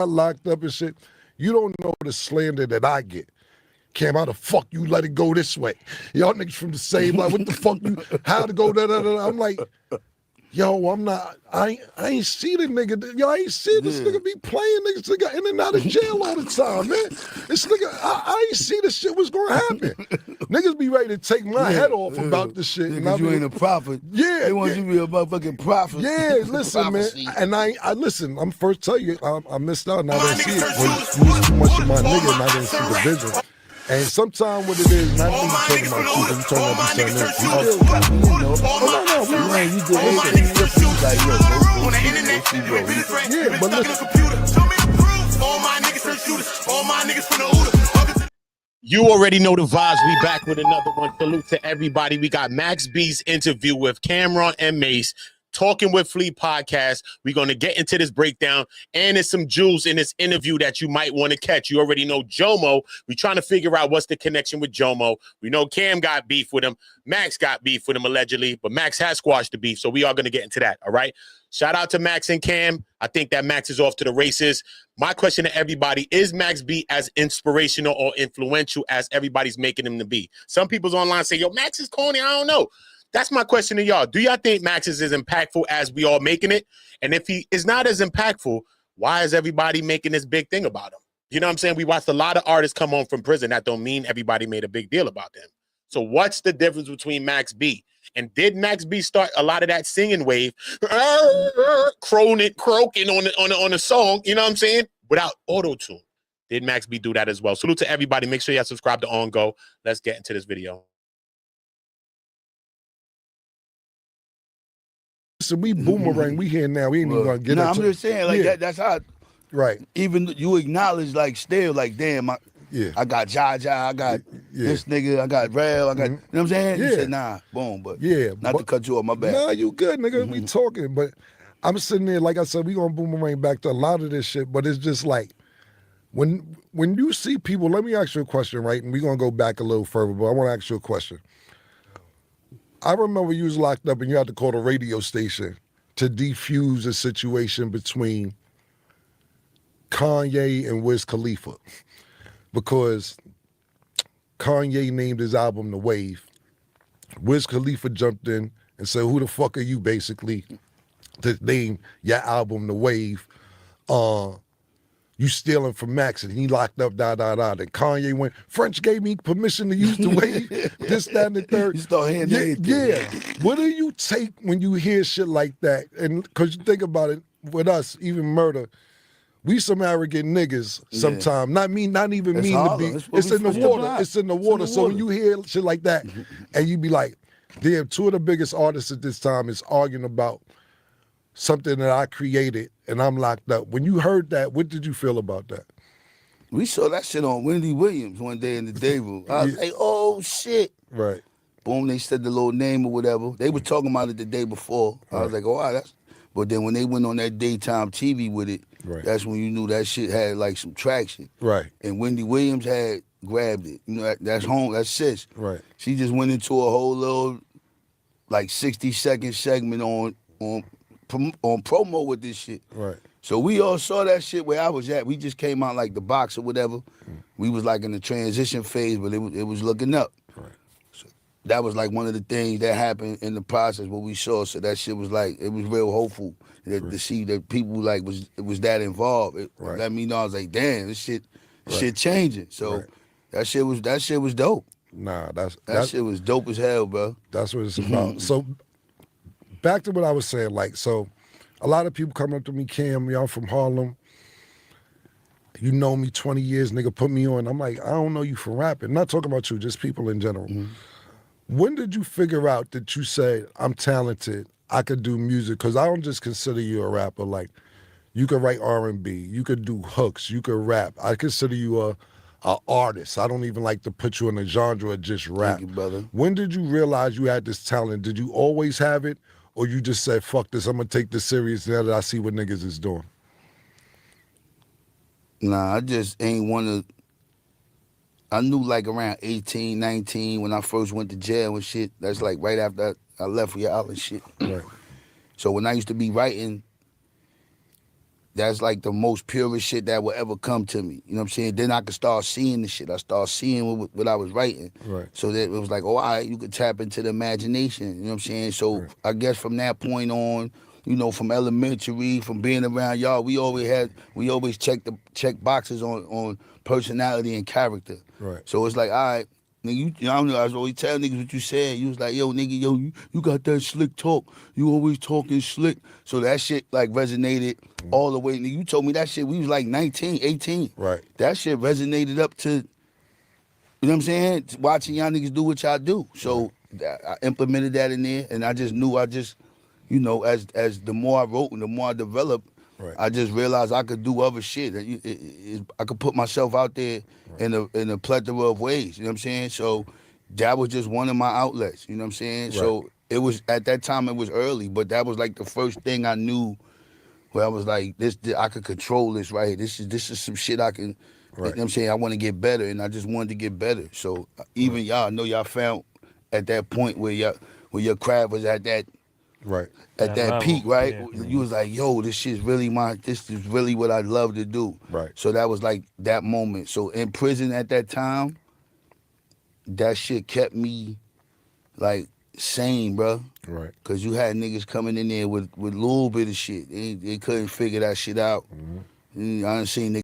locked up and shit, you don't know the slander that I get. Cam, how the fuck you let it go this way? Y'all niggas from the same line. What the fuck you, how to go da-da-da-da? I'm like, yo, I ain't see the nigga. Yo, I ain't see this nigga be playing niggas. Nigga in and out of jail all the time, man. This nigga, I ain't see this shit was gonna happen. Niggas be ready to take my head off about this shit. Because you ain't a prophet. Yeah. They want you to be a motherfucking prophet. Yeah, listen, man. And I listen, I'm first tell you, I missed out and I didn't see it. When you was too much of my nigga and I didn't see the vision. And sometimes what it is, not even talking about you, but you talking about these certain niggas. You did everything. Like, yeah, but listen. You already know the vibes. We back with another one. Salute to everybody. We got Max B's interview with Camron and Mase. Talking with Flea podcast. We're going to get into this breakdown, and there's some jewels in this interview that you might want to catch. You already know Jomo. We're trying to figure out what's the connection with Jomo. We know Cam got beef with him. Max got beef with him allegedly, but Max has squashed the beef, so we are going to get into that, all right? Shout out to Max and Cam. I think that Max is off to the races. My question to everybody, is Max B as inspirational or influential as everybody's making him to be? Some people's online say, yo, Max is corny. I don't know. That's my question to y'all. Do y'all think Max is as impactful as we all making it? And if he is not as impactful, why is everybody making this big thing about him? You know what I'm saying? We watched a lot of artists come home from prison. That don't mean everybody made a big deal about them. So what's the difference between Max B? And did Max B start a lot of that singing wave, croaking on a song, you know what I'm saying, without auto-tune? Did Max B do that as well? Salute to everybody. Make sure y'all subscribe to OOTA ONGO. Let's get into this video. So we boomerang, we here now. We ain't even gonna get it. No, I'm just saying, like that's how. Right. Even you acknowledge, like, still, like, damn, I got Jaja, I got this nigga, I got Rel, I got, you know what I'm saying? You said, nah, boom, but not to cut you off, my bad. Nah, you good, nigga. We talking, but I'm sitting there, like I said, we gonna boomerang back to a lot of this shit, but it's just like, when you see people, let me ask you a question, right? And we gonna go back a little further, but I wanna ask you a question. I remember you was locked up and you had to call the radio station to defuse a situation between Kanye and Wiz Khalifa, because Kanye named his album The Wave. Wiz Khalifa jumped in and said, who the fuck are you, basically, to name your album The Wave? You stealing from Max, and he locked up, Then Kanye went, French gave me permission to use the wave, this, that, and the third. You start hearing anything. Yeah. What do you take when you hear shit like that? And because you think about it, with us, even murder, we some arrogant niggas sometimes. Not even it's mean Harlem. to be. It's in the water. It's in the water. So when you hear shit like that, and you be like, damn, two of the biggest artists at this time is arguing about something that I created and I'm locked up. When you heard that, what did you feel about that? We saw that shit on Wendy Williams one day in the day room. I was like, oh shit. Right. Boom, they said the little name or whatever. They were talking about it the day before. I was like, oh, wow, that's. But then when they went on that daytime TV with it, that's when you knew that shit had like some traction. Right. And Wendy Williams had grabbed it. You know, that's home, that's sis. Right. She just went into a whole little like 60-second segment on promo with this shit. Right. So we all saw that shit where I was at. We just came out like the box or whatever. We was like in the transition phase, but it was looking up. Right. So that was like one of the things that happened in the process what we saw. So that shit was like, it was real hopeful to see that people like was that involved. It let me know. I was like, damn, this shit changing. So that shit was dope. Nah, that shit was dope as hell, bro. That's what it's about. So back to what I was saying, like, so a lot of people come up to me, Cam, y'all from Harlem. You know me 20 years, nigga, put me on. I'm like, I don't know you from rapping. Not talking about you, just people in general. When did you figure out that you said, I'm talented, I could do music? Because I don't just consider you a rapper. Like, you could write R&B, you could do hooks, you could rap. I consider you a artist. I don't even like to put you in a genre of just rap. Thank you, brother. When did you realize you had this talent? Did you always have it? Or you just said, fuck this, I'm gonna take this serious now that I see what niggas is doing? Nah, I just ain't wanna. I knew like around 18, 19 when I first went to jail and shit. That's like right after I left for y'all and shit. Right. So when I used to be writing, that's like the most purest shit that will ever come to me. You know what I'm saying? Then I could start seeing the shit. I start seeing what I was writing. Right. So that it was like, oh, all right, you could tap into the imagination. You know what I'm saying? So Right. I guess from that point on, you know, from elementary, from being around y'all, we always check boxes on personality and character. Right. So it's like, all right, nigga, I don't know, I was always telling niggas what you said. You was like, yo, nigga, you got that slick talk. You always talking slick. So that shit like resonated all the way. Nigga, you told me that shit, we was like 19, 18. Right. That shit resonated up to, you know what I'm saying? Watching y'all niggas do what y'all do. So I implemented that in there, and I just knew you know, as the more I wrote and the more I developed, Right. I just realized I could do other shit. I could put myself out there in a plethora of ways. You know what I'm saying? So that was just one of my outlets. You know what I'm saying? Right. So it was at that time it was early, but that was like the first thing I knew where I was like, this I could control this right here. This is some shit I can. Right. You know what I'm saying? I want to get better, and I just wanted to get better. So even y'all, I know y'all found at that point where your craft was at that. Right. At that level, peak, right? yeah. You was like, yo, this is really what I love to do. Right. So that was like that moment. So in prison at that time, that shit kept me like sane, bro. Right. Cause you had niggas coming in there with a little bit of shit. They couldn't figure that shit out. I done seen niggas